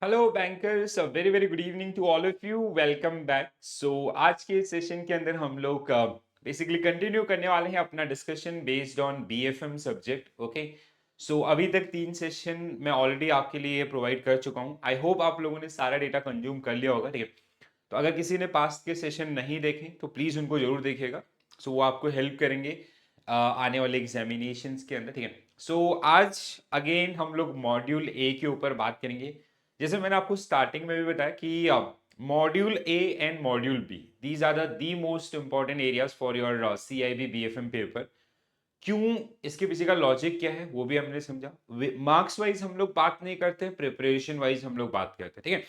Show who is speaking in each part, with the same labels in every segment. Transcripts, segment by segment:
Speaker 1: Hello bankers, very very good evening to all of you. Welcome back. So आज के session के अंदर हम लोग बेसिकली कंटिन्यू करने वाले हैं अपना discussion based on BFM subject. Okay, so अभी तक 3 सेशन मैं ऑलरेडी आपके लिए प्रोवाइड कर चुका हूं। आई होप आप लोगों ने सारा डेटा कंज्यूम कर लिया होगा। ठीक है, तो अगर किसी ने पास्ट के सेशन नहीं देखे तो प्लीज़ उनको जरूर देखिएगा। सो वो आपको हेल्प करेंगे आने वाले एग्जामिनेशंस के अंदर। ठीक है, सो आज अगेन हम लोग मॉड्यूल ए के ऊपर बात करेंगे। जैसे मैंने आपको स्टार्टिंग में भी बताया कि module A and module B, these are the most important areas for your CIB BFM paper. क्यों, इसके पीछे का लॉजिक क्या है वो भी हमने समझा। मार्क्स वाइज हम लोग बात नहीं करते, प्रिपरेशन वाइज हम लोग बात करते हैं। ठीक है,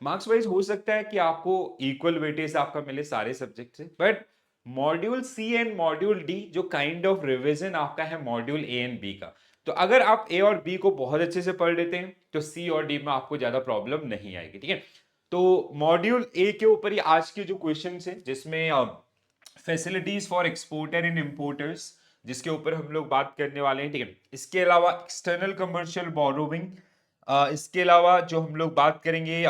Speaker 1: मार्क्स वाइज हो सकता है कि आपको इक्वल वेटेज आपका मिले सारे सब्जेक्ट से, but module C and module D जो काइंड ऑफ रिवीजन आपका है मॉड्यूल ए एंड बी का, तो अगर आप ए और बी को बहुत अच्छे से पढ़ लेते हैं तो सी और डी में आपको ज्यादा प्रॉब्लम नहीं आएगी। ठीक है, तो मॉड्यूल ए के ऊपर ही आज के जो क्वेश्चन है जिसमें facilities for exporter and importers, जिसके ऊपर हम लोग बात करने वाले हैं। ठीक है, इसके अलावा एक्सटर्नल कमर्शियल बोरोविंग, इसके अलावा जो हम लोग बात करेंगे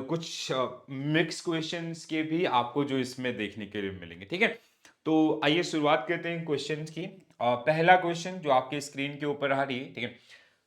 Speaker 1: कुछ मिक्स क्वेश्चंस के भी आपको जो इसमें देखने के लिए मिलेंगे। ठीक है, तो आइए शुरुआत करते हैं क्वेश्चंस की। पहला क्वेश्चन जो आपके स्क्रीन के ऊपर आ रही है। ठीक है,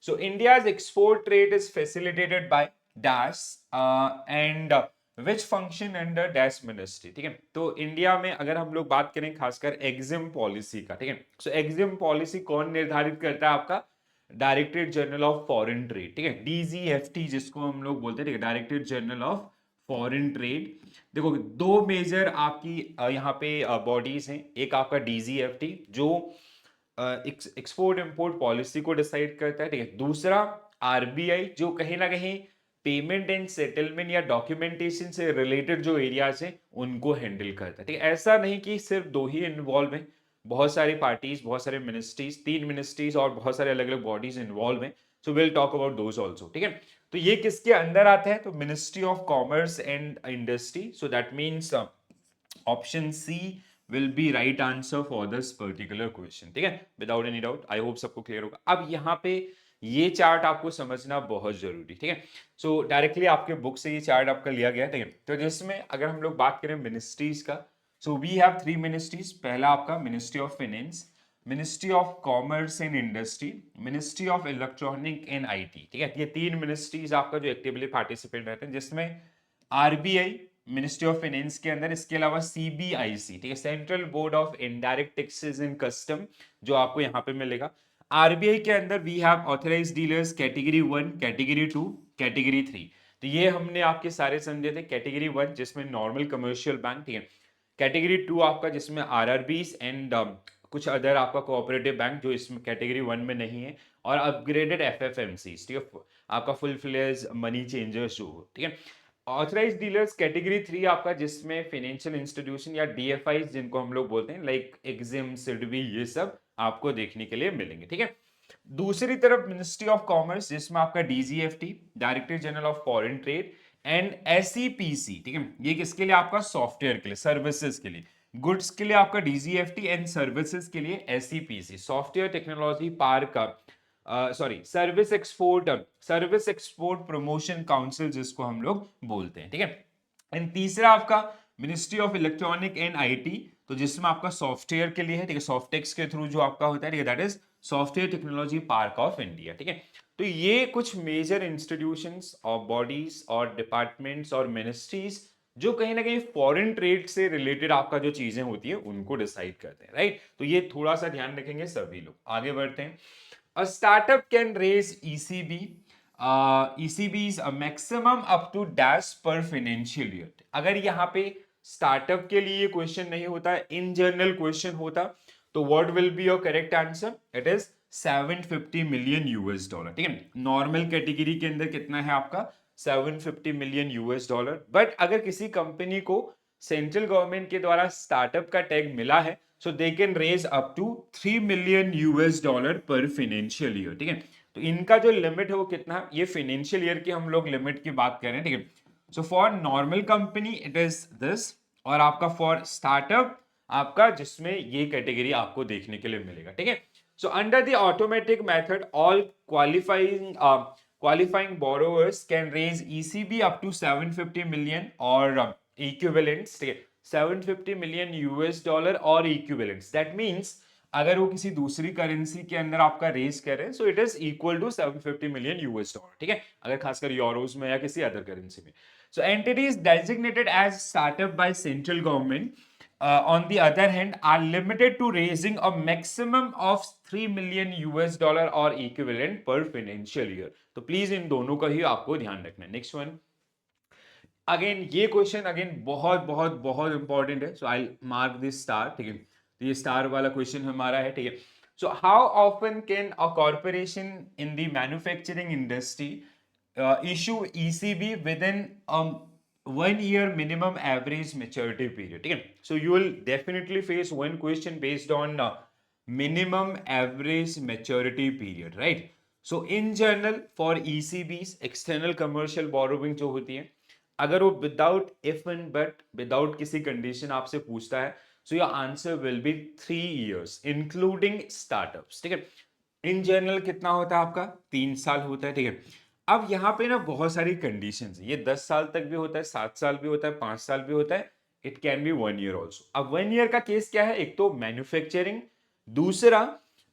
Speaker 1: सो India's export trade is facilitated by dash and which function under dash ministry. ठीक है, तो इंडिया में अगर हम लोग बात करें खासकर एग्जिम पॉलिसी का। ठीक है, सो एग्जिम पॉलिसी कौन निर्धारित करता है? आपका directorate general of foreign trade. ठीक है, डीजीएफटी जिसको हम लोग बोलते हैं। ठीक है, directorate general of foreign trade. देखो, दो मेजर आपकी यहाँ पे बॉडीज हैं। एक आपका डीजीएफटी जो एक्सपोर्ट इंपोर्ट पॉलिसी को डिसाइड करता है। ठीक है, दूसरा आरबीआई जो कहीं ना कहीं पेमेंट एंड सेटलमेंट या डॉक्यूमेंटेशन से रिलेटेड जो एरियाज हैं उनको हैंडल करता है। ठीक है, ऐसा नहीं कि सिर्फ दो ही इन्वॉल्व हैं, बहुत सारी पार्टीज, बहुत सारे मिनिस्ट्रीज, 3 मिनिस्ट्रीज और बहुत सारे अलग अलग बॉडीज इन्वॉल्व हैं। So will talk about those also. ठीक है, तो ये किसके अंदर आता है? तो ministry of commerce and industry. So that means option C will be right answer for this particular question. ठीक है, without any doubt. I hope सबको क्लियर होगा। अब यहाँ पे ये चार्ट आपको समझना बहुत जरूरी। ठीक है, सो डायरेक्टली आपके बुक से ये चार्ट आपका लिया गया है। ठीक है, तो जिसमें अगर हम लोग बात करें मिनिस्ट्रीज का, सो वी हैव 3 मिनिस्ट्रीज। पहला आपका ministry of finance, ministry of commerce and industry, ministry of electronic and IT. ठीक है, ये 3 मिनिस्ट्रीज आपका जो एक्टिवली पार्टिसिपेट रहते हैं, जिसमें आरबीआई मिनिस्ट्री ऑफ फाइनेंस के अंदर, इसके अलावा सीबीआईसी, ठीक है, central board of indirect taxes and custom, जो आपको यहाँ पे मिलेगा। आरबीआई के अंदर we have authorised dealers category 1, category 2, category 3। तो ये हमने आपके सारे समझे थे। कैटेगरी 1 जिसमें नॉर्मल कमर्शियल बैंक। ठीक है, कैटेगरी 2 आपका जिसमें आरआरबीज एंड कुछ अदर आपका कोऑपरेटिव बैंक जो इसमें कैटेगरी 1 में नहीं है, और अपग्रेडेड एफएफएमसी। ठीक है, आपका फुल फ्लेज मनी चेंजर्स जो हो। ठीक है, ऑथराइज डीलर्स कैटेगरी 3 आपका जिसमें फाइनेंशियल इंस्टीट्यूशन या डीएफआई जिनको हम लोग बोलते हैं, लाइक एग्जिम, सिडबी, ये सब आपको देखने के लिए मिलेंगे। ठीक है, दूसरी तरफ मिनिस्ट्री ऑफ कॉमर्स जिसमें आपका DGFT, director general of foreign trade, and SEPC. ठीक है, ये किसके लिए? आपका सॉफ्टवेयर के लिए, सर्विसेज के लिए। गुड्स के लिए आपका डीजीएफटी एंड सर्विसेज के लिए एसईपीसी, सॉफ्टवेयर टेक्नोलॉजी पार्क का, sorry, service export promotion council जिसको हम लोग बोलते हैं। ठीक है, एंड तीसरा आपका ministry of electronic and IT, तो जिसमें आपका सॉफ्टवेयर के लिए है। ठीक है, सॉफ्टेक्स के थ्रू जो आपका होता है। ठीक है, that is software technology park of India. ठीक है, तो ये कुछ मेजर इंस्टीट्यूशंस और बॉडीज और डिपार्टमेंट्स और मिनिस्ट्रीज जो कहीं ना कहीं फॉरेन ट्रेड से रिलेटेड आपका जो चीजें होती है उनको डिसाइड करते हैं। राइट, तो ये थोड़ा सा ध्यान रखेंगे सभी लोग। आगे बढ़ते हैं। A startup can raise ECB. ECB is a maximum up to dash per financial year. अगर यहाँ पे स्टार्टअप के लिए क्वेश्चन नहीं होता, इन जनरल क्वेश्चन होता, तो what will be your correct answer? It is 750 million US dollar. ठीक है, नॉर्मल कैटेगरी के अंदर कितना है आपका? 750 मिलियन यूएस डॉलर। बट अगर किसी कंपनी को सेंट्रल गवर्नमेंट के द्वारा स्टार्टअप का टैग मिला है, so they can raise up to 3 million US dollar per financial year. ठीक है, तो इनका जो लिमिट है वो कितना है? ये फाइनेंशियल ईयर की हम लोग लिमिट की बात कर रहे हैं। ठीक है, so for normal company it is this, और आपका फॉर स्टार्टअप आपका जिसमें ये कैटेगरी आपको देखने के लिए मिलेगा। ठीक है, सो under the automatic method all qualifying qualifying borrowers can raise ECB up to 750 million or equivalents, ठीक है, 750 million US डॉलर और equivalents. That means अगर वो किसी दूसरी करेंसी के अंदर आपका रेज कर रहे हैं, so it is equal to 750 million US dollar, ठीक है, अगर खासकर यूरोज में या किसी अदर करेंसी में. So entities designated as startup by central government on the other hand are limited to raising a maximum of 3 million US dollar or equivalent per financial year. तो please इन दोनों का ही आपको ध्यान रखना है. नेक्स्ट वन, अगेन ये question again बहुत बहुत बहुत इंपॉर्टेंट है, so I mark this star, ठीक है, तो ये स्टार वाला क्वेश्चन हमारा है, ठीक है. So how often can a corporation in the manufacturing industry issue ECB with in 1 year minimum average maturity period, ठीक है. So you will definitely face one question based on minimum average maturity period, right? So in general for ECBs external commercial borrowing जो होती है, अगर वो without if and but, without किसी condition आपसे पूछता है, सो your answer will be 3 years including startups, ठीक है. इन जनरल कितना होता है आपका, 3 साल होता है, ठीक है. अब यहाँ पे ना बहुत सारी कंडीशंस है, ये 10 साल तक भी होता है, 7 साल भी होता है, 5 साल भी होता है, it can B 1 year also. अब 1 year का केस क्या है, एक तो मैन्युफैक्चरिंग, दूसरा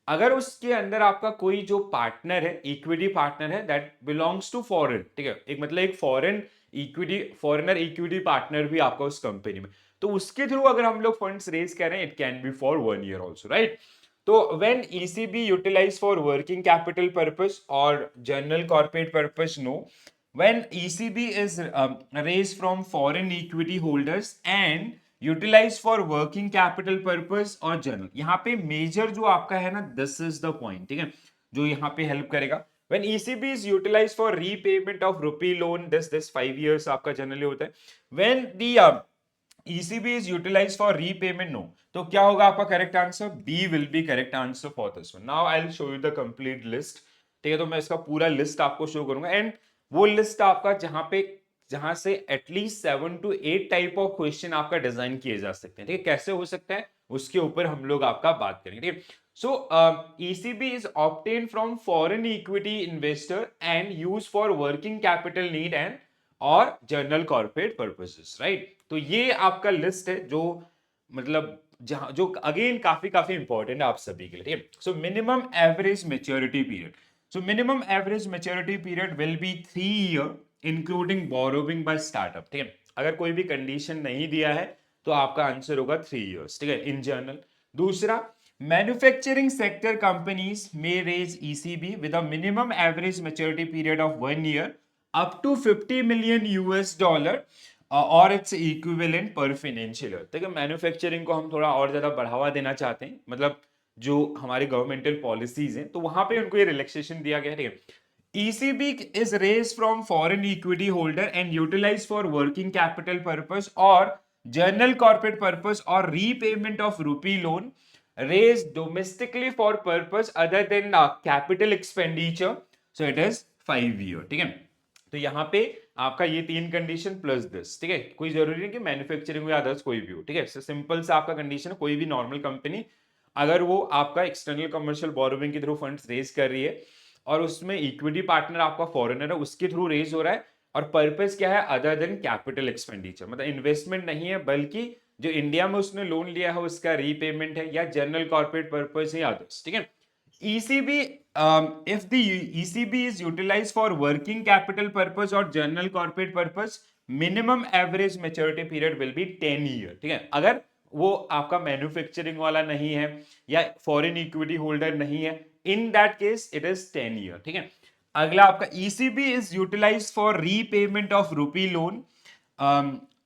Speaker 1: अगर उसके अंदर आपका कोई जो पार्टनर है, इक्विटी पार्टनर है, दैट बिलोंग्स टू फॉरेन, ठीक है, एक मतलब एक foreign equity, foreigner equity partner भी आपका उस कंपनी में, तो उसके थ्रू अगर हम लोग फंड्स रेज कर रहे हैं, it can B for 1 year also, right. तो when ECB utilized for working capital purpose or general corporate purpose, no. When ECB is raised from foreign equity holders and utilized for working capital purpose or general, यहाँ पे major जो आपका है ना, this is the point, ठीक है, जो यहाँ पे help करेगा. When ECB is utilized for repayment of rupee loan, this 5 years आपका generally होता है. When the ECB is utilized for repayment, no. तो क्या होगा आपका correct answer, B will be correct answer for this one. Now I will show you the complete list, ठीक है, तो मैं इसका पूरा लिस्ट आपको शो करूंगा, एंड वो लिस्ट आपका जहां से at least 7 to 8 type of question आपका डिजाइन किए जा सकते हैं, ठीक है. कैसे हो सकता है उसके ऊपर हम लोग आपका बात करेंगे, ठीक है. सो ECB is obtained from foreign equity investor and used for working capital need and और जनरल कॉर्पोरेट पर्पसेस, राइट. तो ये आपका लिस्ट है जो मतलब जहां जो अगेन काफी काफी इंपॉर्टेंट है आप सभी के लिए, ठीक है. So minimum average maturity period, so minimum average maturity period will be 3 year including borrowing by startup, ठीक है. अगर कोई भी कंडीशन नहीं दिया है तो आपका आंसर होगा 3 years, ठीक है, इन जनरल. दूसरा, मैन्युफैक्चरिंग सेक्टर कंपनीज में raise ECB with a minimum average maturity period of 1 year up to 50 million US dollar और its equivalent per financial year. देखिए मैन्युफैक्चरिंग को हम थोड़ा और ज्यादा बढ़ावा देना चाहते हैं, मतलब जो हमारी गवर्नमेंटल पॉलिसीज हैं, तो वहां पे उनको ये रिलैक्सेशन दिया गया है, ठीक है. ECB is raised from foreign equity holder and utilized for working capital purpose or general corporate purpose or repayment of rupee loan raised domestically for purpose other than capital expenditure, so it is 5 year, ठीक है. तो यहाँ पे आपका ये 3 condition plus this, ठीक है. कोई जरूरी नहीं कि मैन्युफैक्चरिंग या अदर्स कोई भी हो, ठीक है. सिंपल सा आपका कंडीशन, कोई भी नॉर्मल कंपनी अगर वो आपका एक्सटर्नल कमर्शियल बोरोविंग के थ्रू फंड्स रेज कर रही है और उसमें इक्विटी पार्टनर आपका फॉरेनर है, उसके थ्रू रेज हो रहा है, और पर्पस क्या है, अदर देन कैपिटल एक्सपेंडिचर, मतलब इन्वेस्टमेंट नहीं है, बल्कि जो इंडिया में उसने लोन लिया है उसका रीपेमेंट है, या जनरल कॉर्पोरेट पर्पस है, अदर्स, ठीक है. ECB, if the ECB is utilized for working capital purpose or general corporate purpose, minimum average maturity period will be 10 year, ठीक है. अगर वो आपका मैन्युफैक्चरिंग वाला नहीं है या फॉरेन इक्विटी होल्डर नहीं है, in that case it is 10 year, ठीक है. अगला आपका ECB is utilized for repayment of rupee loan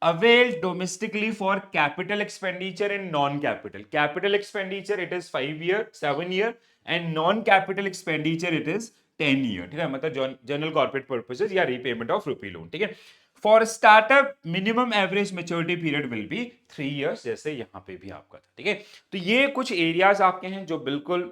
Speaker 1: availed domestically for capital expenditure and non-capital. Capital expenditure it is 5 year, 7 year and non-capital expenditure it is 10 year, ठीक है, मतलब general corporate purposes या repayment of rupee loan, ठीक है. For startup minimum average maturity period will be 3 years, जैसे यहाँ पे भी आपका था, ठीक है. तो ये कुछ एरियाज आपके हैं जो बिल्कुल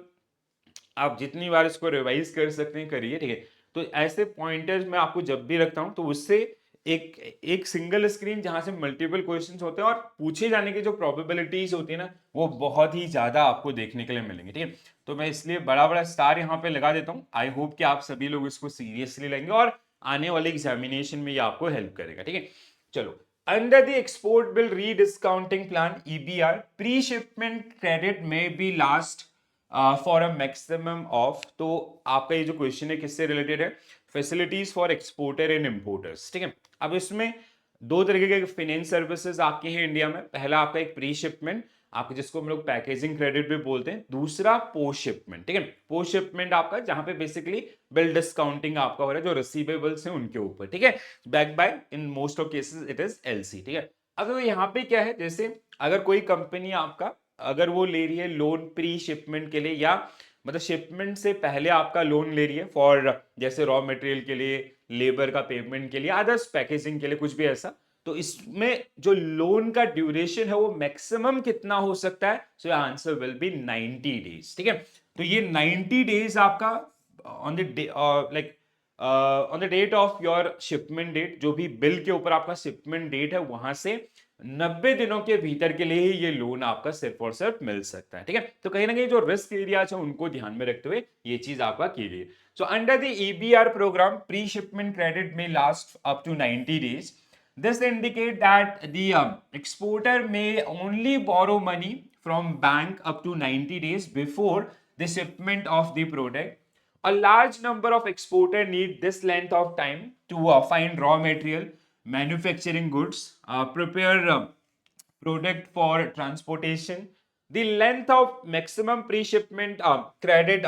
Speaker 1: आप जितनी बार इसको रिवाइज कर सकते हैं करिए, ठीक है. तो ऐसे पॉइंटर्स मैं आपको जब भी रखता हूं तो उससे एक एक सिंगल स्क्रीन जहां से मल्टीपल क्वेश्चंस होते हैं और पूछे जाने की जो प्रोबेबिलिटीज होती है ना वो बहुत ही ज्यादा आपको देखने के लिए मिलेंगे, ठीक है। तो मैं इसलिए बड़ा बड़ा स्टार यहाँ पे लगा देता हूँ। आई होप कि आप सभी लोग इसको सीरियसली लेंगे और आने वाले एग्जामिनेशन में ये आपको हेल्प करेगा, ठीक है। चलो, under the export bill rediscounting plan EBR, pre shipment credit में be last for a maximum of, तो आपका ये जो क्वेश्चन है किससे रिलेटेड है, facilities for exporter and importers, ठीक है। अब इसमें दो तरीके के फाइनेंस सर्विसेज आपके हैं इंडिया में। पहला आपका एक प्री शिपमेंट, आपके जिसको हम लोग पैकेजिंग क्रेडिट भी बोलते हैं। दूसरा पोस्ट शिपमेंट, ठीक है। पोस्ट शिपमेंट आपका जहां पे बेसिकली बिल डिस्काउंटिंग आपका हो रहा है, जो रिसीवेबल्स हैं उनके ऊपर, ठीक है। Back by in most of cases it is LC, ठीक है। अब यहाँ पे क्या है, जैसे अगर कोई कंपनी आपका अगर वो ले रही है लोन प्री शिपमेंट के लिए, या मतलब शिपमेंट से पहले आपका लोन ले रही है फॉर जैसे रॉ मटेरियल के लिए, लेबर का पेमेंट के लिए, अदर्स पैकेजिंग के लिए, कुछ भी ऐसा, तो इसमें जो लोन का ड्यूरेशन है वो मैक्सिमम कितना हो सकता है, so answer will be 90 days, ठीक है। तो ये 90 डेज आपका on the like on the date of your shipment date, जो भी बिल के ऊपर आपका शिपमेंट डेट है वहां से 90 दिनों के भीतर के लिए ही ये लोन आपका सिर्फ और सिर्फ मिल सकता है, ठीक है। तो कहीं ना कहीं जो रिस्क एरियाज है उनको ध्यान में रखते हुए ये चीज आपका की गई। So under the EBR program, pre shipment credit में last up to 90 days. This indicate that the exporter may only borrow money from bank up to 90 days before the shipment of the product. A large number of exporters need this length of time to find raw material, manufacturing goods, prepare product for transportation. The length of maximum pre-shipment credit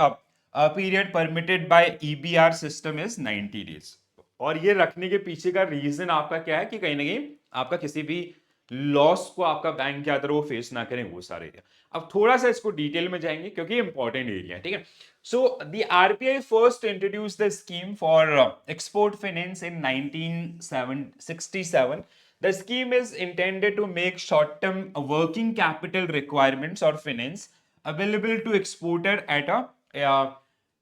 Speaker 1: period permitted by EBR system is 90 days. और ये रखने के पीछे का reason आपका क्या है कि कहीं ना कहीं आपका किसी भी लॉस को आपका बैंक के अंदर वो फेस ना करें, वो सारे एरिया। अब थोड़ा सा इसको डिटेल में जाएंगे क्योंकि इंपॉर्टेंट एरिया है, ठीक है। So the RBI first introduce the scheme for export finance in 1967. The scheme is intended to make short-term working capital requirements or finance available to exporter at a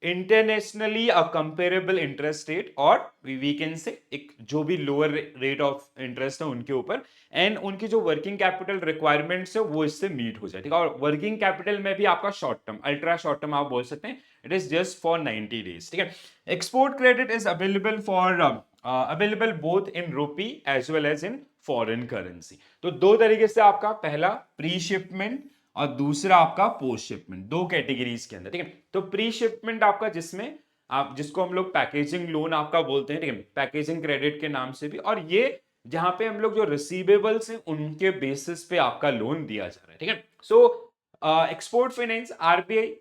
Speaker 1: internationally a comparable interest rate, और we can say एक जो भी lower rate of interest है उनके ऊपर, and उनकी जो working capital requirements है वो इससे मीट हो जाए, ठीक है। और वर्किंग कैपिटल में भी आपका short term, ultra short term आप बोल सकते हैं, it is just for 90 days, ठीक है। Export credit is available for available both in rupee as well as in foreign currency. तो दो तरीके से आपका, पहला प्री शिपमेंट और दूसरा आपका पोस्ट शिपमेंट, दो कैटेगरीज के अंदर, ठीक है। तो प्री शिपमेंट आपका जिसमें आप, जिसको हम लोग पैकेजिंग लोन आपका बोलते हैं, ठीक है, पैकेजिंग क्रेडिट के नाम से भी, और ये जहां पे हम लोग जो रिसीवेबल्स हैं उनके बेसिस पे आपका लोन दिया जा रहा है, ठीक है। So export finance, RBI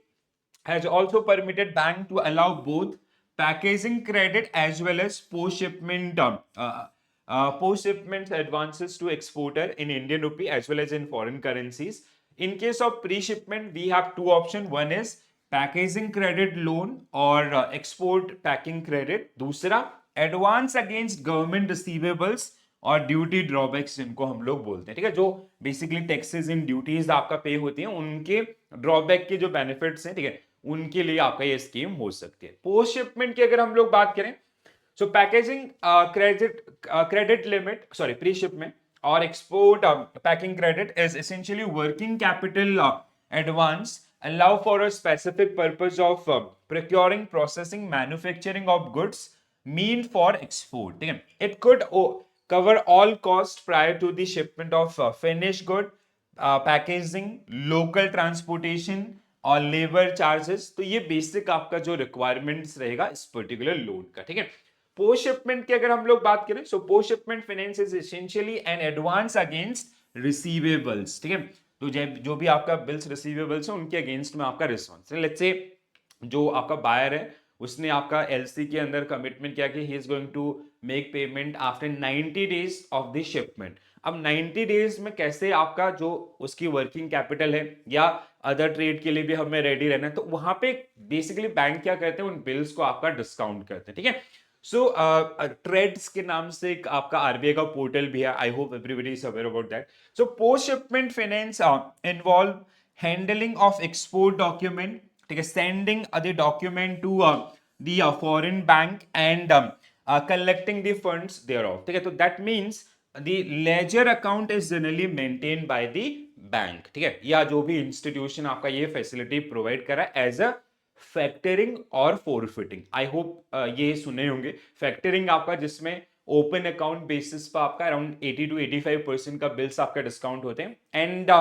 Speaker 1: has also permitted bank to allow both packaging credit as well as post shipment advances to exporter in Indian rupee as well as in foreign currencies. In case of pre shipment, we have two options. One is packaging credit loan or export packing credit. दूसरा advance against government receivables और duty drawbacks जिनको हम लोग बोलते हैं, ठीक है, जो बेसिकली टैक्सेस इन ड्यूटीज आपका पे होती हैं उनके ड्रॉबैक के जो बेनिफिट्स हैं, ठीक है, उनके लिए आपका ये स्कीम हो सकती है। पोस्ट शिपमेंट की अगर हम लोग बात करें, so packaging credit limit, sorry pre shipment और export packing credit is essentially working capital advance allow for a specific purpose of procuring, processing, manufacturing of goods mean for export, ठीक है। It could cover all costs prior to the shipment of finished good, packaging, local transportation और labour charges. तो ये basic आपका जो requirements रहेगा इस particular loan का, ठीक है। पोस्ट शिपमेंट की अगर हम लोग बात करें, सो post shipment finance is essentially an advance against receivables, ठीक है। तो जो भी आपका बिल्स रिसीवेबल्स है उनके अगेंस्ट में आपका रिस्पॉन्स, लेट्स से जो आपका बायर है उसने आपका एलसी के अंदर कमिटमेंट किया कि he is going to make payment after 90 days of the shipment. अब 90 डेज में कैसे आपका जो उसकी वर्किंग कैपिटल है या अदर ट्रेड के लिए भी हमें रेडी रहना है, तो वहां पे बेसिकली बैंक क्या करते हैं, उन बिल्स को आपका डिस्काउंट करते हैं, ठीक है। सो ट्रेड्स के नाम से एक आपका आरबीआई का पोर्टल भी है, I hope everybody is aware about that. So post shipment finance involve handling of export document, ठीक है, sending the document to the foreign bank and collecting the funds thereof, ठीक है? तो that means the ledger account is generally maintained by the bank, ठीक है? या जो भी इंस्टीट्यूशन आपका ये फैसिलिटी प्रोवाइड कर रहा है एज अ फैक्टरिंग और फोरफिटिंग। आई होप ये सुने होंगे। फैक्टरिंग आपका जिसमें ओपन अकाउंट बेसिस पर आपका अराउंड 80 to 85% का बिल्स आपका डिस्काउंट होते हैं, and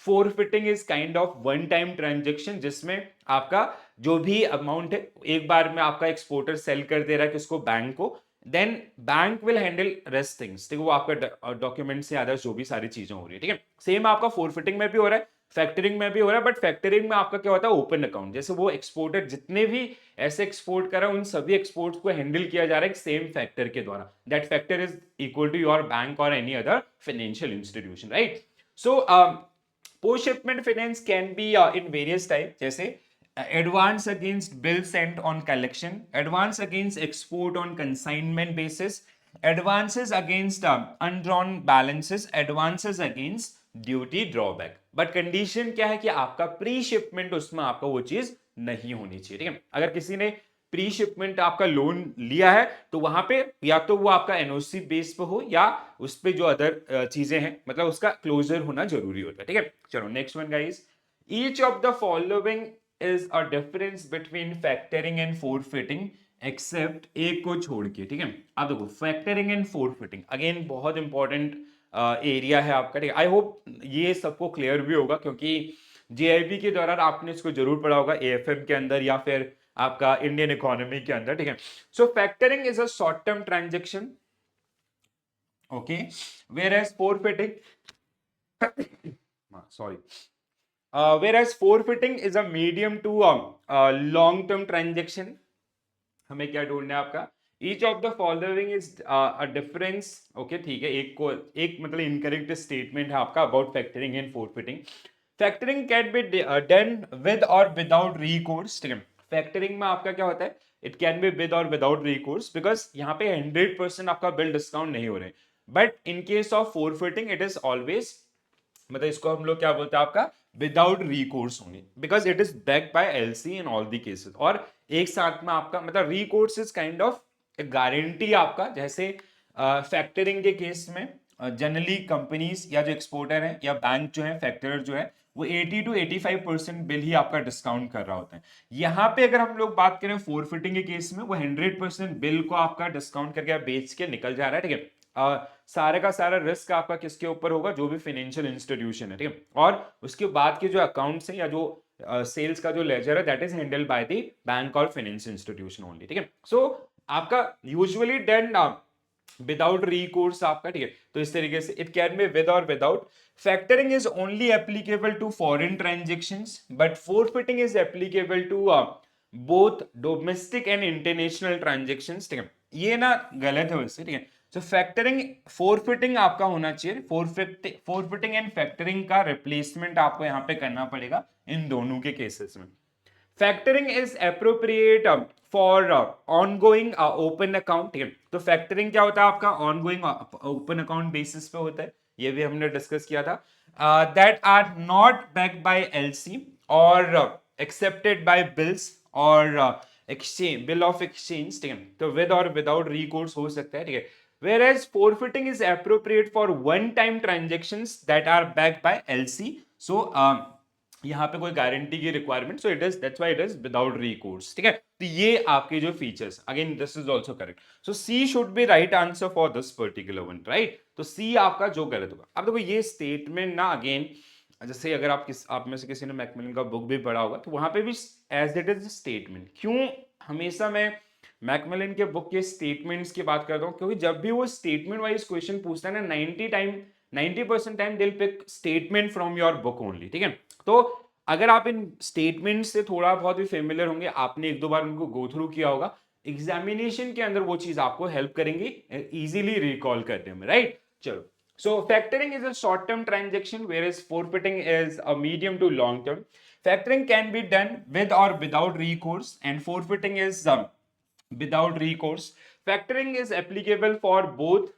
Speaker 1: forfaiting is kind of one time transaction जिसमें आपका जो भी अमाउंट है एक बार में आपका एक्सपोर्टर सेल कर दे रहा है किसको, बैंक को, then bank will handle rest things, ठीक है? वो आपका डॉक्यूमेंट से अदर्स जो भी सारी चीजें हो रही है, ठीक है? सेम आपका फोरफिटिंग में भी हो रहा है, फैक्टरिंग में भी हो रहा है, बट फैक्टरिंग में आपका क्या होता है, ओपन अकाउंट, जैसे वो एक्सपोर्टर जितने भी ऐसे एक्सपोर्ट कर रहा है उन सभी एक्सपोर्ट्स को हैंडल किया जा रहा है सेम फैक्टर के द्वारा। That factor is equal to your bank और any other financial institution, right? So post shipment finance can be in various type, जैसे advance against bill sent on collection, advance against export on consignment basis, advances against undrawn balances, advances against duty drawback. But condition क्या है कि आपका pre shipment उसमें आपका वो चीज नहीं होनी चाहिए, ठीक है? अगर किसी ने प्री शिपमेंट आपका लोन लिया है तो वहां पे या तो वो आपका एनओसी बेस पे हो या उस पे जो अदर चीजें हैं, मतलब उसका क्लोजर होना जरूरी होता है, ठीक है? चलो next one guys, each of the following is a difference between factoring and forfeiting except एक को छोड़ के, ठीक है? आप देखो फैक्टरिंग एंड फोरफिटिंग अगेन बहुत इंपॉर्टेंट एरिया है आपका, ठीक है? आई होप ये सबको क्लियर भी होगा क्योंकि जेआईबी के दौरान आपने इसको जरूर पढ़ा होगा एएफएम के अंदर या फिर आपका इंडियन इकोनॉमी के अंदर, ठीक है? So factoring is a short term transaction, okay, whereas forfeiting sorry whereas forfeiting is a medium to long term transaction। हमें क्या ढूंढना है आपका, each of the following is a difference, okay, ठीक है? एक मतलब इनकरेक्ट स्टेटमेंट है आपका about factoring and forfeiting. Factoring can be done with और विदाउट रिकोर्स, ठीक है? फैक्टरिंग में आपका क्या होता है, इट कैन बी विद और विदाउट रिकोर्स बिकॉज यहाँ पे 100% आपका बिल डिस्काउंट नहीं हो रहे, but in case of forfeiting it is always, मतलब इसको हम लोग क्या बोलते हैं आपका, without recourse only because it is backed by LC in all the cases. और एक साथ में आपका मतलब recourse is kind of guarantee आपका, जैसे फैक्टरिंग के केस में जनरली कंपनीज या जो एक्सपोर्टर है या बैंक जो है फैक्टरर जो है वो 80 to 85% बिल ही आपका डिस्काउंट कर रहा होता है। यहाँ पे अगर हम लोग बात करें फोरफिटिंग के केस में वो 100% बिल को आपका डिस्काउंट करके बेच के निकल जा रहा है, ठीक है? सारे का सारा रिस्क आपका किसके ऊपर होगा, जो भी फाइनेंशियल इंस्टीट्यूशन है, ठीक है? और उसके बाद के जो अकाउंट्स हैं या जो सेल्स का जो लेजर है that is handled by the bank और फाइनेंशियल इंस्टीट्यूशन ओनली, ठीक है? सो आपका यूजुअली डन विदाउट रिकोर्स आपका, ठीक है? तो इस तरीके से इट कैन बी विद और without. Factoring is only applicable to foreign transactions but forfeiting is applicable to both domestic and international transactions, ठीक है? ये ना गलत है वैसे, ठीक है? तो फैक्टरिंग फोरफिटिंग आपका होना चाहिए, फोरफिटिंग एंड फैक्टरिंग का रिप्लेसमेंट आपको यहां पे करना पड़ेगा इन दोनों के केसेस में। Factoring is appropriate for ongoing open account, ठीक है? तो फैक्टरिंग क्या होता है आपका, ऑनगोइंग ओपन अकाउंट बेसिस पे होता है, ये भी हमने डिस्कस किया था, that are not backed by LC और एक्सेप्टेड बाय बिल्स और एक्सचेंज, बिल ऑफ एक्सचेंज, ठीक है? तो विद और विदाउट रिकोर्स हो सकता है, ठीक है? Whereas forfeiting is appropriate for one-time transactions that are backed by LC. So यहाँ पे कोई गारंटी की requirement, so it is that's why it is without recourse, ठीक है? तो ये आपके जो features, again this is also correct, so C should be right answer for this particular one, right? तो सी आपका जो गलत होगा। अब देखो ये स्टेटमेंट ना अगेन, जैसे अगर आप में से किसी ने मैकमिलन का बुक भी पढ़ा होगा तो वहां पे भी एज इट इज स्टेटमेंट, क्यों हमेशा मैं मैकमिलन के बुक के स्टेटमेंट्स की बात करता हूँ, क्योंकि जब भी वो स्टेटमेंट वाइज क्वेश्चन पूछता है ना 90% time they'll pick statement from your book only, ठीक है? तो अगर आप इन स्टेटमेंट से थोड़ा बहुत भी फेमिलियर होंगे, आपने एक दो बार उनको गो थ्रू किया होगा, एग्जामिनेशन के अंदर वो चीज आपको हेल्प करेंगी इजीली रिकॉल करने में, राइट? चलो, so factoring is a short term transaction whereas forfeiting is a medium to long term. Factoring can be done with or without recourse and forfeiting is without recourse. Factoring is applicable for both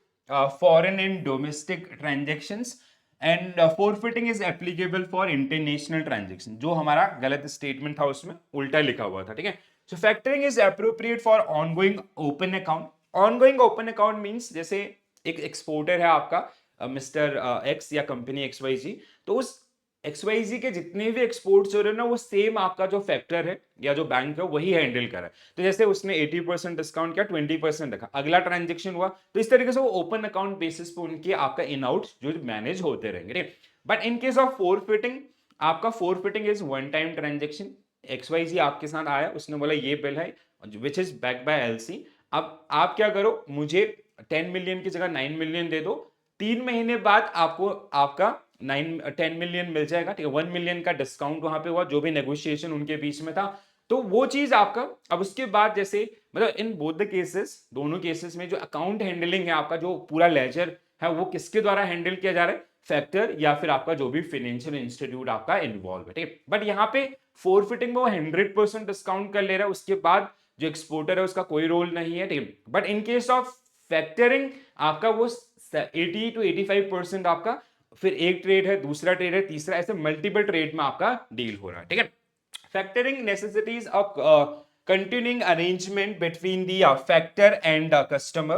Speaker 1: foreign and domestic transactions and forfeiting is applicable for international transaction। जो हमारा गलत statement था उसमें उल्टा लिखा हुआ था, ठीक है? So factoring is appropriate for ongoing open account ongoing open account means जैसे एक एक्सपोर्टर है आपका मिस्टर एक्स या कंपनी एक्स वाई जी, तो उस XYZ के जितने भी एक्सपोर्ट्स हो रहे हैं ना वो सेम आपका जो फैक्टर है या जो बैंक है वही हैंडल कर रहा है। तो जैसे उसने 80% डिस्काउंट किया, 20% रखा, अगला ट्रांजेक्शन हुआ, तो इस तरीके से वो ओपन अकाउंट बेसिस पे उनके आपका इन आउट जो मैनेज होते रहेंगे। But in case of forfeiting, आपका forfeiting is one time transaction. XYZ आपके साथ आया, उसने बोला ये बिल है which is back by LC। अब आप क्या करो, मुझे 10 मिलियन की जगह 9 मिलियन दे दो, 3 महीने बाद आपको आपका 10 मिलियन मिल जाएगा, ठीक है। 1 मिलियन का डिस्काउंट वहां पे हुआ, जो भी नेगोशिएशन उनके बीच में था, तो वो चीज आपका। अब उसके बाद जैसे मतलब इन बोथ द केसेस, दोनों केसेस में जो अकाउंट हैंडलिंग है आपका, जो पूरा लेजर है वो किसके द्वारा हैंडल किया जा रहा है, फैक्टर या फिर आपका जो भी फाइनेंशियल इंस्टीट्यूट आपका इन्वॉल्व है, ठीक है। बट यहाँ पे फोरफिटिंग में वो 100% डिस्काउंट कर ले रहा है, उसके बाद जो एक्सपोर्टर है उसका कोई रोल नहीं है, ठीक है। But in case of factoring आपका वो 80 to 85% आपका, फिर एक ट्रेड है, दूसरा ट्रेड है, तीसरा, ऐसे मल्टीपल ट्रेड में आपका डील हो रहा है, ठीक है। Factoring necessities of continuing arrangement between the factor and customer,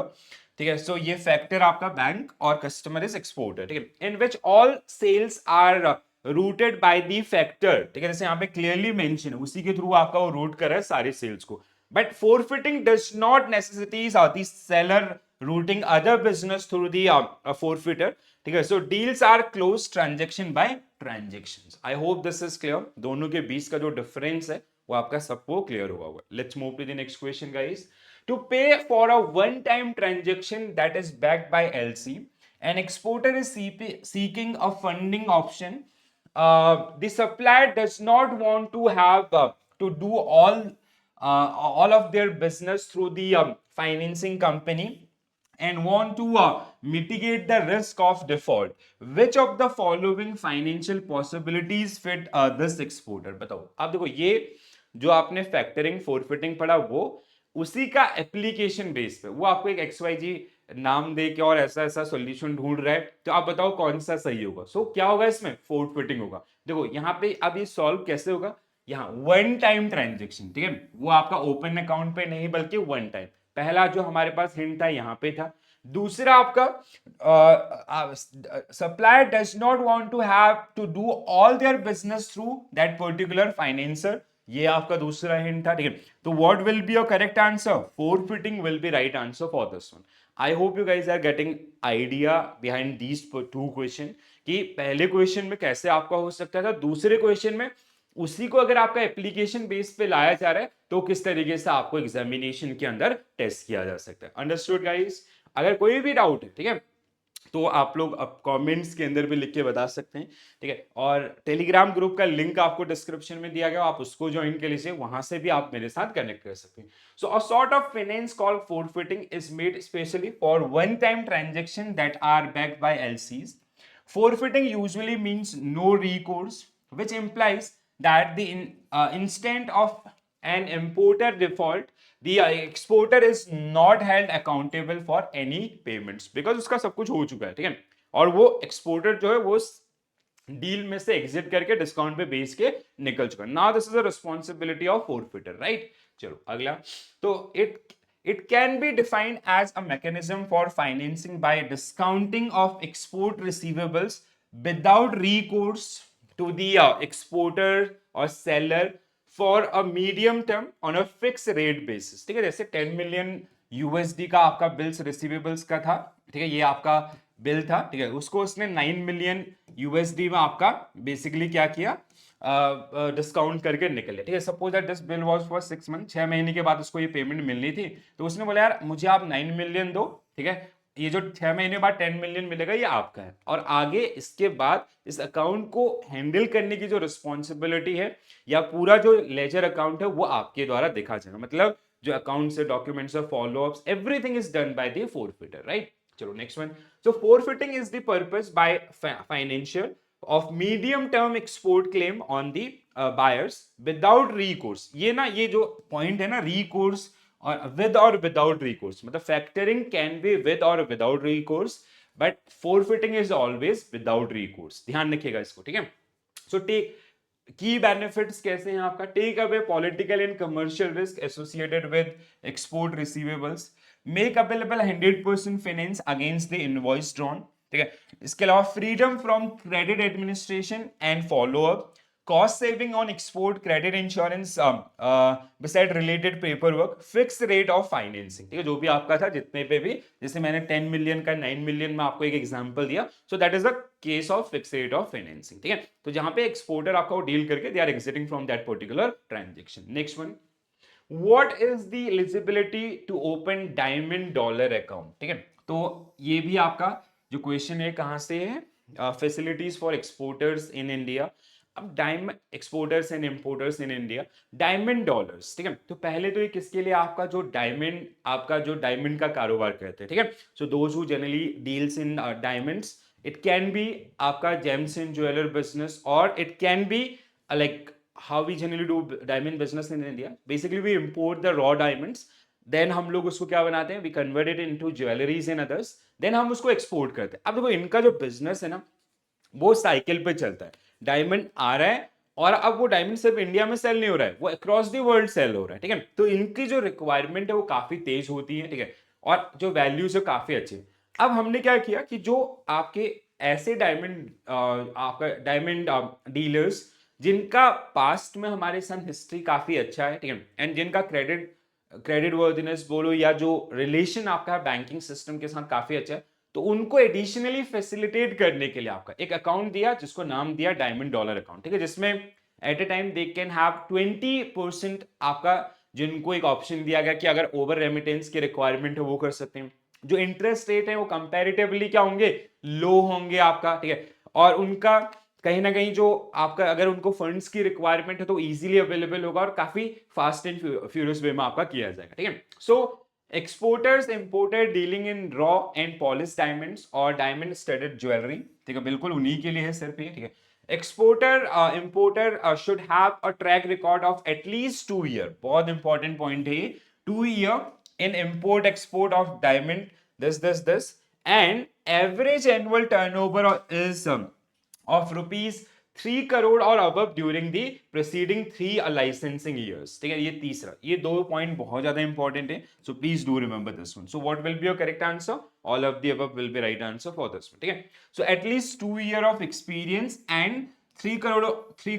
Speaker 1: ठीक है। सो ये फैक्टर आपका बैंक और कस्टमर इज एक्सपोर्टर, ठीक है, in which all sales are routed by the factor, ठीक है। जैसे यहाँ पे क्लियरली मेंशन है, उसी के थ्रू आपका वो रूट कर रहा है सारे सेल्स को। But forfeiting does not necessities the seller routing other business through the forfeiter, ठीक है। so deals are closed transaction by transactions. I hope this is clear. दोनों के बीच का जो डिफरेंस है वो आपका सबको क्लियर हुआ होगा। Let's move to the next question guys. To pay for a one time transaction that is backed by LC, an exporter is seeking a funding option. The supplier does not want to have to do all of their business through the financing company and want to mitigate the risk of default. Which of the following financial possibilities fit this exporter? बताओ। आप देखो ये जो आपने factoring फोरफिटिंग पढ़ा वो उसी का एप्लीकेशन बेस पे वो आपको एक XYZ नाम दे के और ऐसा ऐसा सॉल्यूशन ढूंढ रहा है, तो आप बताओ कौन सा सही होगा। सो क्या होगा इसमें, फोरफिटिंग होगा। देखो यहाँ पे अब ये सॉल्व कैसे होगा, यहाँ वन टाइम ट्रांजेक्शन, ठीक है, वो आपका ओपन अकाउंट पे नहीं बल्कि वन टाइम। पहला जो हमारे पास हिंट था यहाँ पे था। दूसरा आपका supplier does not want to have to do all their business through that particular financer, ये आपका दूसरा हिंट था, ठीक है। तो what will be your correct answer, forfeiting will be right answer for this one. I hope you guys are getting idea behind these two question, कि पहले question में कैसे आपका हो सकता था, दूसरे क्वेश्चन में उसी को अगर आपका एप्लीकेशन बेस पे लाया जा रहा है तो किस तरीके से आपको एग्जामिनेशन के अंदर टेस्ट किया जा सकता है। Understood guys. अगर कोई भी डाउट है, ठीक है, तो आप लोग अब कमेंट्स के अंदर भी लिख के बता सकते हैं, ठीक है। और टेलीग्राम ग्रुप का लिंक आपको डिस्क्रिप्शन में दिया गया, आप उसको ज्वाइन कर लीजिए, वहां से भी आप मेरे साथ कनेक्ट कर सकते हैं। So a sort of finance called forfeiting is made specially for one time transaction that are backed by LCs. Forfeiting usually means no recourse, which implies that the instant of an importer default, the exporter is not held accountable for any payments because उसका सब कुछ हो चुका है, ठीक है। और वो एक्सपोर्टर जो है वो डील में से एग्जिट करके डिस्काउंट पे बेच के निकल चुका है। Now this is a responsibility of forfeiter, right. चलो अगला, तो it can be defined as a mechanism for financing by discounting of export receivables without recourse to the exporter or seller for a medium term on a fixed rate basis, ठीक है। जैसे 10 million USD का आपका bills receivables का था, ठीक है, ये आपका बिल था, ठीक है, उसको उसने 9 मिलियन USD में आपका बेसिकली क्या किया, डिस्काउंट करके निकले, ठीक है। Suppose that this bill was for 6 month, 6 महीने के बाद उसको ये पेमेंट मिलनी थी, तो उसने बोला यार मुझे आप 9 मिलियन दो, ठीक है, ये जो 6 महीने बाद 10 मिलियन मिलेगा ये आपका है, और आगे इसके बाद इस अकाउंट को हैंडल करने की जो रिस्पॉन्सिबिलिटी है या पूरा जो लेजर अकाउंट है वो आपके द्वारा देखा जाएगा। मतलब जो अकाउंट से डॉक्यूमेंट्स और followups everything is done by the forfeiter, right. चलो next one. So forfeiting is the purpose by financial of medium term export claim on the buyers without recourse। ये ना, ये जो पॉइंट है ना, recourse और with or without recourse, मतलब factoring can be with or without recourse but forfeiting is always without recourse, ध्यान रखिएगा इसको, ठीक है। so take की बेनिफिट्स कैसे हैं आपका, take away political and commercial risk associated with export receivables, make available 100% finance against the invoice drawn, ठीक है। इसके अलावा freedom from credit administration and follow up, cost saving on export credit insurance beside related paper work, fix rate of financing, ठीक है। जो भी आपका था जितने पे भी, जैसे मैंने 10 मिलियन का 9 मिलियन में आपको एक एग्जांपल दिया, so that is the case of fix rate of financing, ठीक है। तो जहां पे एक्सपोर्टर आपका वो डील करके they are exiting from that particular transaction. Next one, what is the eligibility to open diamond dollar account, ठीक है। तो ये भी आपका जो क्वेश्चन है कहां से है, facilities for exporters in India. अब diamond exporters and importers in India, diamond dollars, ठीक है। तो पहले तो ये किसके लिए, आपका जो डायमंड, आपका जो डायमंड का कारोबार करते हैं, ठीक है। So those who generally deals in diamonds, it can B आपका जेम्स एंड ज्वेलर बिजनेस, और it can B like how we generally do diamond business in India. Basically, we import the raw diamonds, then हम लोग उसको क्या बनाते हैं, we convert it into jewelries and others, then हम उसको export करते हैं। अब देखो इनका जो business है ना, वो साइकिल पे चलता है। डायमंड आ रहा है, और अब वो डायमंड सिर्फ इंडिया में सेल नहीं हो रहा है, वो अक्रॉस द वर्ल्ड सेल हो रहा है, ठीक है। तो इनकी जो रिक्वायरमेंट है वो काफी तेज होती है, ठीक है, और जो वैल्यूज है काफी अच्छी। अब हमने क्या किया कि जो आपके ऐसे डायमंड, आपका डायमंड डीलर्स जिनका पास्ट में हमारे साथ हिस्ट्री काफी अच्छा है, ठीक है, एंड जिनका क्रेडिट वर्दिनेस बोलो या जो रिलेशन आपका बैंकिंग सिस्टम के साथ काफी अच्छा है, तो उनको एडिशनली फैसिलिटेट करने के लिए आपका एक अकाउंट दिया जिसको नाम दिया डायमंड डॉलर अकाउंट, ठीक है, जिसमें at a time they can have 20% आपका, जिनको एक ऑप्शन दिया गया कि अगर ओवर रेमिटेंस की रिक्वायरमेंट है वो कर सकते हैं। जो इंटरेस्ट रेट है वो कंपैरेटिवली क्या होंगे, लो होंगे आपका, ठीक है, और उनका कहीं ना कहीं जो आपका अगर उनको फंड्स की रिक्वायरमेंट है तो इजीली अवेलेबल होगा और काफी फास्ट एंड फ्यूरियस वे में आपका किया जाएगा, ठीक है। So exporters importer dealing in raw and polish diamonds और डायमंड स्टडेड ज्वेलरी, ठीक है, बिल्कुल उन्हीं के लिए है सिर्फ ये, ठीक है। Exporter importer should have a track record of at least 2 year, बहुत इंपॉर्टेंट पॉइंट है ये, 2 year in import export of diamond this and average annual turnover is of rupees 3 crore और above during the preceding 3 licensing years, ठीक है। ये तीसरा, ये दो पॉइंट बहुत ज्यादा इंपॉर्टेंट है, so please do remember this one. So what will be your correct answer, all of the above will be right answer for this one, ठीक है। So at least 2 year of experience and 3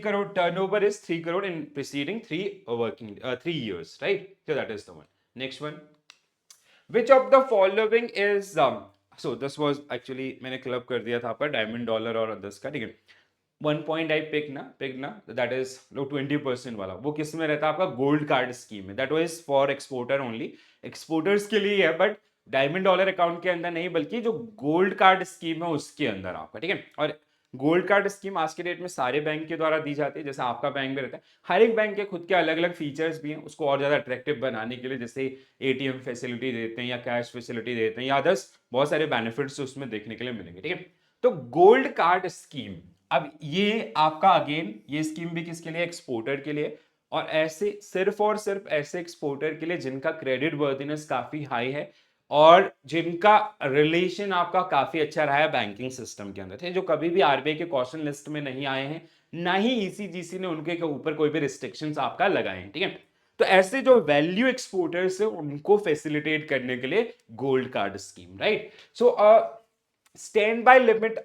Speaker 1: crore turnover is 3 crore in preceding 3 years, right? So that is the one. Next one, which of the following is so this was actually मैंने club कर दिया था आपका diamond dollar और others का, ठीक है। 1 point I pick ना दैट इज लो 20% वाला, वो किस में रहता है आपका, गोल्ड कार्ड स्कीम में, that was for exporter only, exporters के लिए है, बट डायमंड डॉलर अकाउंट के अंदर नहीं, बल्कि जो गोल्ड कार्ड स्कीम है उसके अंदर आपका, ठीक है। और गोल्ड कार्ड स्कीम आज के डेट में सारे बैंक के द्वारा दी जाती है, जैसे आपका बैंक में रहता है। हर एक बैंक के खुद के अलग अलग फीचर्स भी हैं उसको और ज्यादा अट्रैक्टिव बनाने के लिए, जैसे एटीएम फैसिलिटी देते हैं या कैश फैसिलिटी देते हैं या अदर्स बहुत सारे बेनिफिट्स उसमें देखने के लिए मिलेंगे, ठीक है। तो गोल्ड कार्ड स्कीम, अब ये आपका अगेन ये स्कीम भी किसके लिए, एक्सपोर्टर के लिए, और ऐसे सिर्फ और सिर्फ ऐसे एक्सपोर्टर के लिए जिनका क्रेडिट वर्दिनेस काफी हाई है और जिनका रिलेशन आपका काफी अच्छा रहा है बैंकिंग सिस्टम के अंदर, थे जो कभी भी आरबीआई के क्वेश्चन लिस्ट में नहीं आए हैं, ना ही ईसीजीसी ने उनके ऊपर कोई भी रिस्ट्रिक्शंस आपका लगाए हैं, ठीक है। तो ऐसे जो वैल्यू एक्सपोर्टर्स है उनको फैसिलिटेट करने के लिए gold card scheme, right. So standby limit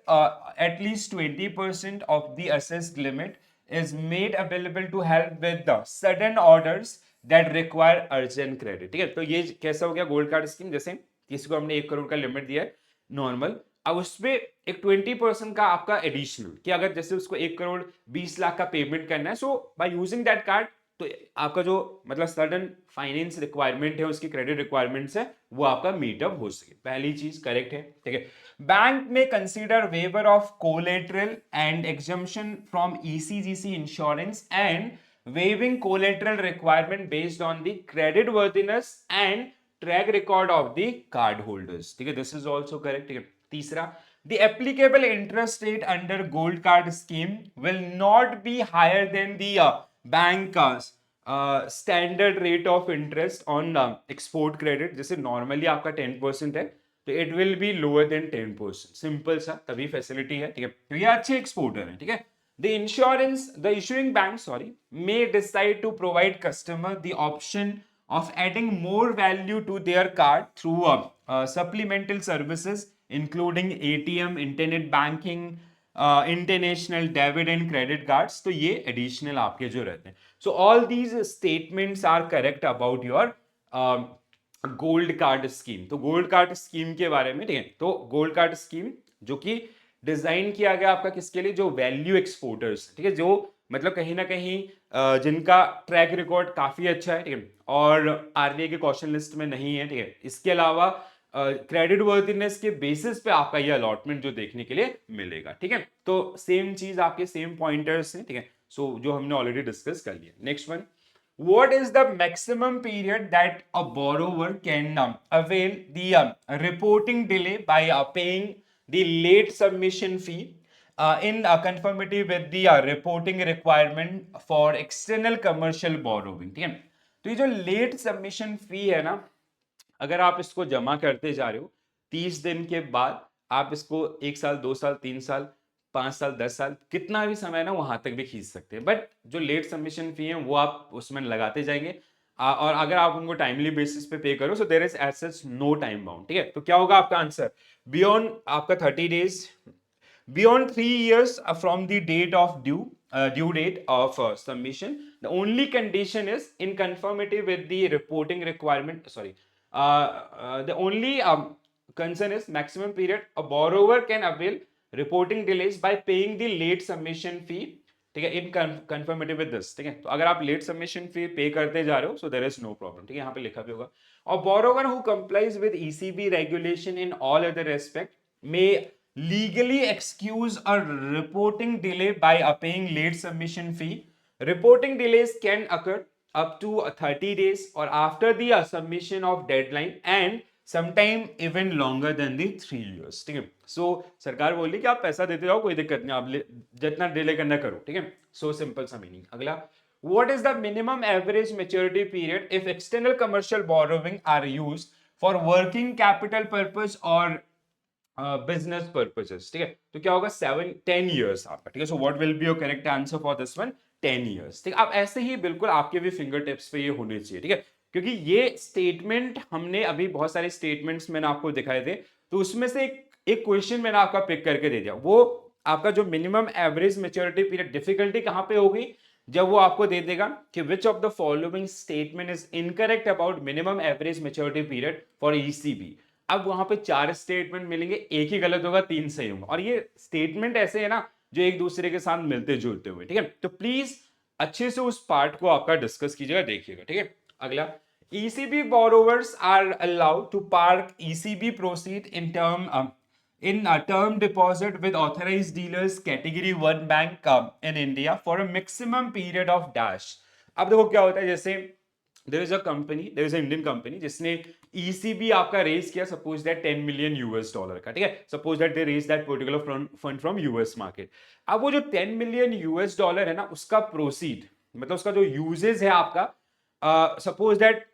Speaker 1: at least 20% of the assessed limit is made available to help with the sudden orders that require urgent credit, ठीक है। तो ये कैसा हो गया गोल्ड कार्ड स्कीम, जैसे किसी को हमने 1 करोड़ का लिमिट दिया है नॉर्मल, अब उसमें एक 20% का आपका एडिशनल, कि अगर जैसे उसको 1 करोड़ 20 लाख का पेमेंट करना है, सो बाय यूजिंग दैट कार्ड, तो आपका जो मतलब सडन फाइनेंस रिक्वायरमेंट है, उसकी क्रेडिट रिक्वायरमेंट्स है, वो आपका मीटअप हो सके। पहली चीज करेक्ट है, ठीक है। बैंक में consider waiver of collateral and exemption from ECGC insurance and waiving collateral requirement based on the credit worthiness and track record of the card holders, ठीक है। this is also correct, ठीक है। तीसरा, the applicable interest rate under gold card scheme will not be higher than the bank standard rate of interest on export credit, जैसे normally आपका 10% है, तो it will be lower than 10%, simple सा, तभी facility है, ठीक है, तो ये अच्छे एक्सपोर्टर है, ठीक है। The issuing bank, may decide to provide customer the option of adding more value to their card through supplemental services, including ATM, internet banking, international debit and credit cards. तो ये additional आपके जो रहते हैं. So all these statements are correct about your gold card scheme. तो gold card scheme के बारे में, ठीक है, तो गोल्ड कार्ड स्कीम जो कि डिजाइन किया गया आपका किसके लिए, जो वैल्यू एक्सपोर्टर्स, ठीक है, जो मतलब कहीं ना कहीं जिनका ट्रैक रिकॉर्ड काफी अच्छा है, ठीक है, और आरबीआई के क्वेश्चन लिस्ट में नहीं है, ठीक है. इसके अलावा क्रेडिट वर्थिनेस के बेसिस पे आपका ये अलॉटमेंट जो देखने के लिए मिलेगा, ठीक है. तो सेम चीज आपके सेम पॉइंटर्स हैं, ठीक है. सो जो हमने ऑलरेडी डिस्कस कर लिया. Next one, what is the maximum period that a borrower can avail the reporting delay by paying the late submission fee in conformity with the reporting requirement for external commercial borrowing. ठीक है. तो ये जो late submission फी है ना, अगर आप इसको जमा करते जा रहे हो 30 दिन के बाद, आप इसको 1 साल 2 साल 3 साल 5 साल 10 साल कितना भी समय ना वहां तक भी खींच सकते हैं. बट जो लेट सबमिशन फी है वो आप उसमें लगाते जाएंगे, और अगर आप उनको टाइमली बेसिस पे पे करो, so there is as such no time bound. ठीक है. तो क्या होगा आपका आंसर, बियॉन्ड आपका 30 days, beyond 3 years from the date of due date of submission. The only condition is in conformity with the reporting requirement. The only concern is maximum period a borrower can avail reporting delays by paying the late submission fee. ठीक है, इन confirmative with this. ठीक है. तो अगर आप late submission फी पे करते जा रहे हो, so there is no problem. ठीक है, यहाँ पे लिखा भी होगा. और borrower who complies with ECB regulation in all other respect may legally excuse a reporting delay by paying late submission fee. Reporting delays can occur up to 30 days or after the submission of deadline and sometime even longer than the 3 years. ठीक है. सो सरकार बोली कि आप पैसा देते जाओ, कोई दिक्कत नहीं, आप जितना डिले करना करो. ठीक है. सो सिंपल सा मीनिंग. अगला, what is the minimum average maturity period if external commercial borrowing are used for working capital purpose or business purposes. ठीक है. तो क्या होगा, 10 ईयर्स आपका. ठीक है. So what will be your correct answer for this one, 10 years. ठीक है. अब ऐसे ही बिल्कुल आपके भी फिंगर टिप्स पे ये होने चाहिए. ठीक है. क्योंकि ये स्टेटमेंट हमने अभी बहुत सारे स्टेटमेंट्स मैंने आपको दिखाए थे, तो उसमें से एक क्वेश्चन मैंने आपका पिक करके दे दिया. वो आपका जो minimum average maturity period, difficulty कहां पे होगी, जब वो आपको दे देगा कि which of the following statement is incorrect about minimum average maturity period for ECB. अब वहां पे 4 स्टेटमेंट मिलेंगे, एक ही गलत होगा, 3 सही होंगे. और ये स्टेटमेंट ऐसे है ना जो एक दूसरे के साथ मिलते जुलते हुए. ठीक है. तो प्लीज अच्छे से उस पार्ट को आपका डिस्कस कीजिएगा, देखिएगा. ठीक है. अगला, ECB borrowers are allowed to park ECB proceed in term deposit with authorized dealers category 1 bank in India for a maximum period of dash. अब देखो क्या होता है, जैसे there is a Indian company जिसने ECB आपका रेज किया, suppose that $10 million का. ठीक है. Suppose that they raise that particular fund from US market. अब वो जो $10 million है ना, उसका प्रोसीड मतलब उसका जो यूजेस है आपका, सपोज दैट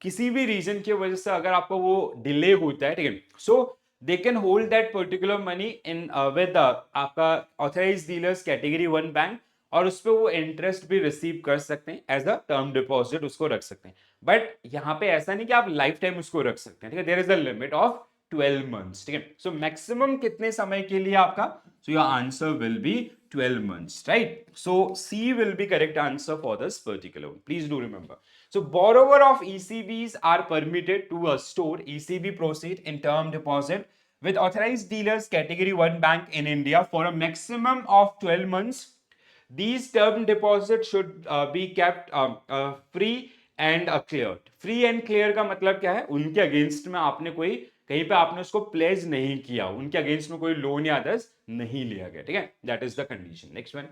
Speaker 1: किसी भी रीजन की वजह से अगर आपको वो डिले होता है, ठीक है, so they can hold that particular money in with आपका ऑथराइज्ड डीलर्स कैटेगरी 1 बैंक, और उस पर वो इंटरेस्ट भी रिसीव कर सकते हैं एज अ टर्म डिपॉजिट, उसको रख सकते हैं. बट यहाँ पे ऐसा नहीं कि आप लाइफ टाइम उसको रख सकते हैं. ठीक है. There is a limit of 12 months. ठीक है. सो मैक्सिमम कितने समय के लिए आपका, so your answer will be 12 months, right? So C will be correct answer for this particular one. Please do remember. So borrower of ECBs are permitted to store ECB proceed in term deposit with authorized dealers category 1 bank in India for a maximum of 12 months. These term deposits should be kept free and cleared. Free and clear का मतलब क्या है, उनके against में आपने कोई कहीं पे आपने उसको प्लेज नहीं किया, उनके अगेंस्ट में कोई लोन या अदर्स नहीं लिया गया. ठीक है. That is the condition. Next one,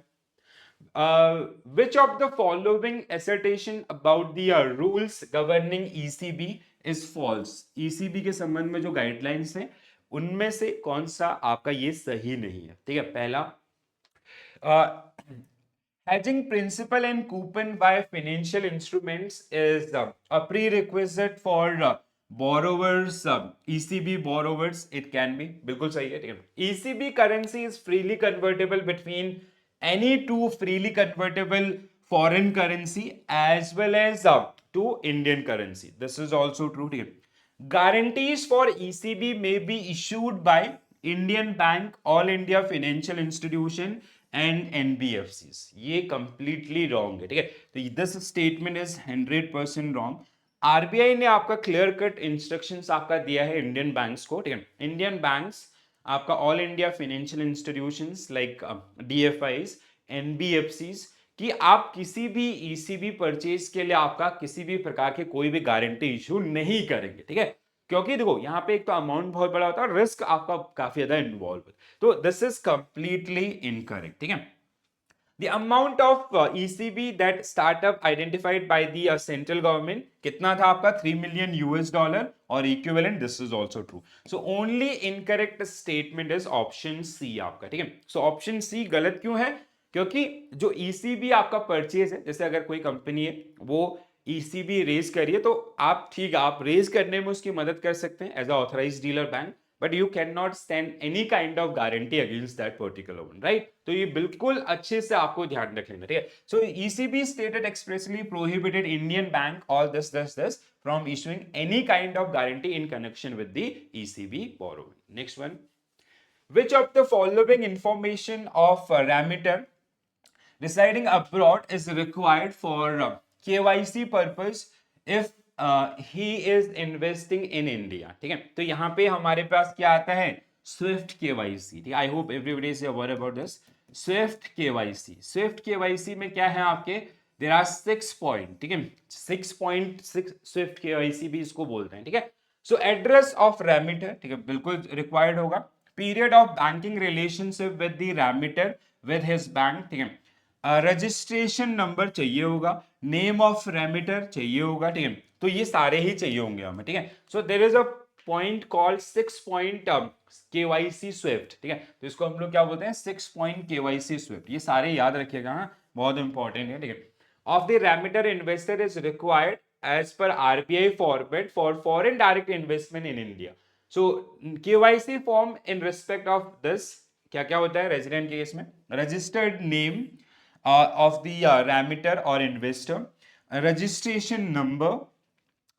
Speaker 1: which of the following assertion about the rules governing ECB is false. ECB के संबंध में जो गाइडलाइंस हैं उनमें से कौन सा आपका ये सही नहीं है. ठीक है. पहला, hedging principal and coupon by financial instruments is a prerequisite for borrowers, ECB borrowers. It can be, बिल्कुल सही है. ठीक है. ECB currency is freely convertible between any two freely convertible foreign currency as well as to Indian currency. This is also true. ठीक है. Guarantees for ECB may be issued by Indian Bank, All India Financial Institution and NBFCs. ये completely wrong है. ठीक है. तो this statement is 100% wrong. RBI ने आपका clear cut instructions आपका दिया है इंडियन बैंक्स को. ठीक है. इंडियन बैंक्स आपका all India financial institutions like DFIs, NBFCs कि आप किसी भी ईसीबी परचेज के लिए आपका किसी भी प्रकार के कोई भी गारंटी इशू नहीं करेंगे. ठीक है. क्योंकि देखो यहाँ पे एक तो अमाउंट बहुत बड़ा होता है, रिस्क आपका काफी ज्यादा इन्वॉल्व है. तो दिस इज कंप्लीटली इनकरेक्ट. ठीक है. The amount of ECB that startup identified by the central government कितना था आपका 3 million US dollar और equivalent. This is also true. So only incorrect statement is option C आपका. ठीक है. So option C गलत क्यों है? क्योंकि जो ECB आपका परचेज है, जैसे अगर कोई कंपनी है वो ECB रेज करिए तो आप ठीक है आप रेज करने में उसकी मदद कर सकते हैं as a authorised dealer bank, but you cannot stand any kind of guarantee against that particular one, right? तो ये बिल्कुल अच्छे से आपको ध्यान रख लेना. ठीक है. So ECB stated expressly prohibited Indian bank all this from issuing any kind of guarantee in connection with the ECB borrowing. Next one. Which of the following information of remitter residing abroad is required for KYC purpose if he is investing in India? ठीक है. तो यहाँ पे हमारे पास क्या आता है? SWIFT KYC. ठीक है. I hope everybody is aware about this SWIFT KYC. SWIFT KYC में क्या है आपके? There are 6 point. ठीक है. 6.6 स्विफ्ट केवाईसी भी इसको बोलते हैं. ठीक है. सो एड्रेस ऑफ रेमिटर, ठीक है, बिल्कुल रिक्वायर्ड होगा. Period of banking relationship with the remitter with his bank. ठीक है. रजिस्ट्रेशन नंबर चाहिए होगा, नेम ऑफ रेमिटर चाहिए होगा. ठीक है. तो ये सारे ही चाहिए होंगे हमें. ठीक है. So there is a point called 6 point KYC SWIFT. ठीक है. तो इसको हम लोग क्या बोलते हैं? 6 पॉइंट केवाईसी स्विफ्ट. ये सारे याद रखिएगा. हाँ, बहुत इंपॉर्टेंट है. ठीक है. Of the remitter investor is required as per RBI format for foreign direct investment in India. So KYC form in respect of this क्या क्या होता है? रेजिडेंट के केस में registered name of the remitter or investor, registration number,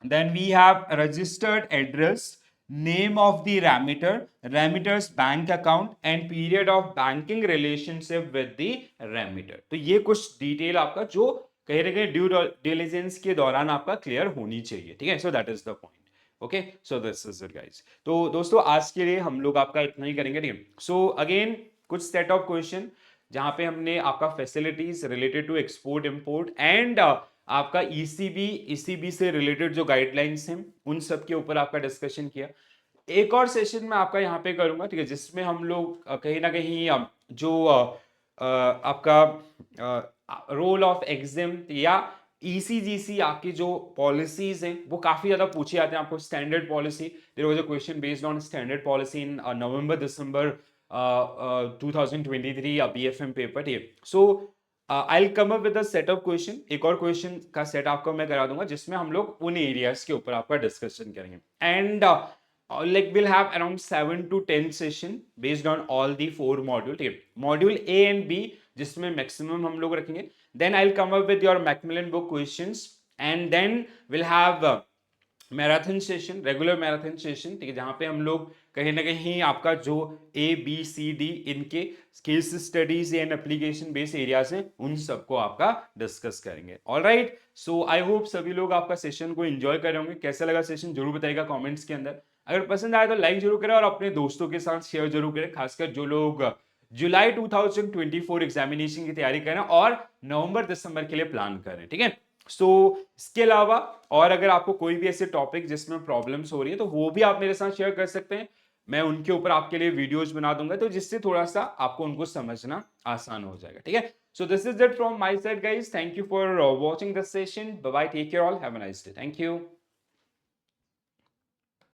Speaker 1: then we have registered address, name of the remitter, remitter's bank account and period of banking relationship with the remitter. तो ये कुछ detail आपका जो कहीं ना कहीं due diligence के दौरान आपका क्लियर होनी चाहिए. ठीक है. So that is the point. Okay. So this is it guys. तो दोस्तों आज के लिए हम लोग आपका इतना ही करेंगे. ठीक है. सो अगेन कुछ सेट ऑफ क्वेश्चन जहां पे हमने आपका facilities related to export import and आपका ईसीबी से रिलेटेड जो गाइडलाइंस हैं उन सब के ऊपर आपका डिस्कशन किया. एक और सेशन में आपका यहाँ पे करूंगा. ठीक है. जिसमें हम लोग कहीं ना कहीं जो आपका रोल ऑफ एग्जाम या ईसीजीसी आपकी जो पॉलिसीज हैं वो काफी ज्यादा पूछे जाते हैं आपको. Standard policy, there was a question based on standard policy in November December 2023 BFM paper. ठीक है. So I will come up with a set of question. एक और क्वेश्चन का सेट आपको मैं करा दूंगा जिसमें हम लोग उन एरियाज के ऊपर आपका डिस्कशन करेंगे. And like we'll have around 7 to 10 session based on all the 4 module. ठीक है. मॉड्यूल A and B जिसमें मैक्सिमम हम लोग रखेंगे. Then I'll come up with your Macmillan book questions and then we'll have marathon session, regular marathon session. ठीक है. जहां पे हम लोग कहीं ना कहीं आपका जो ABCD इनके case studies and application based areas हैं उन सबको आपका डिस्कस करेंगे. ऑलराइट. सो आई होप सभी लोग आपका सेशन को एंजॉय कर रहे होंगे. कैसा लगा सेशन जरूर बताइएगा कमेंट्स के अंदर. अगर पसंद आए तो लाइक जरूर करें और अपने दोस्तों के साथ शेयर जरूर करें, खासकर जो लोग जुलाई 2024 एग्जामिनेशन की तैयारी करें और नवंबर दिसंबर के लिए प्लान करें. ठीक है. सो इसके अलावा और अगर आपको कोई भी ऐसे टॉपिक जिसमें प्रॉब्लम्स हो रही है तो वो भी आप मेरे साथ शेयर कर सकते हैं. मैं उनके ऊपर आपके लिए वीडियोस बना दूंगा तो जिससे थोड़ा सा आपको उनको समझना आसान हो जाएगा. ठीक है. So this is it from my side guys. Thank you for watching this session. Bye bye. Take care all. Have a nice day. Thank you.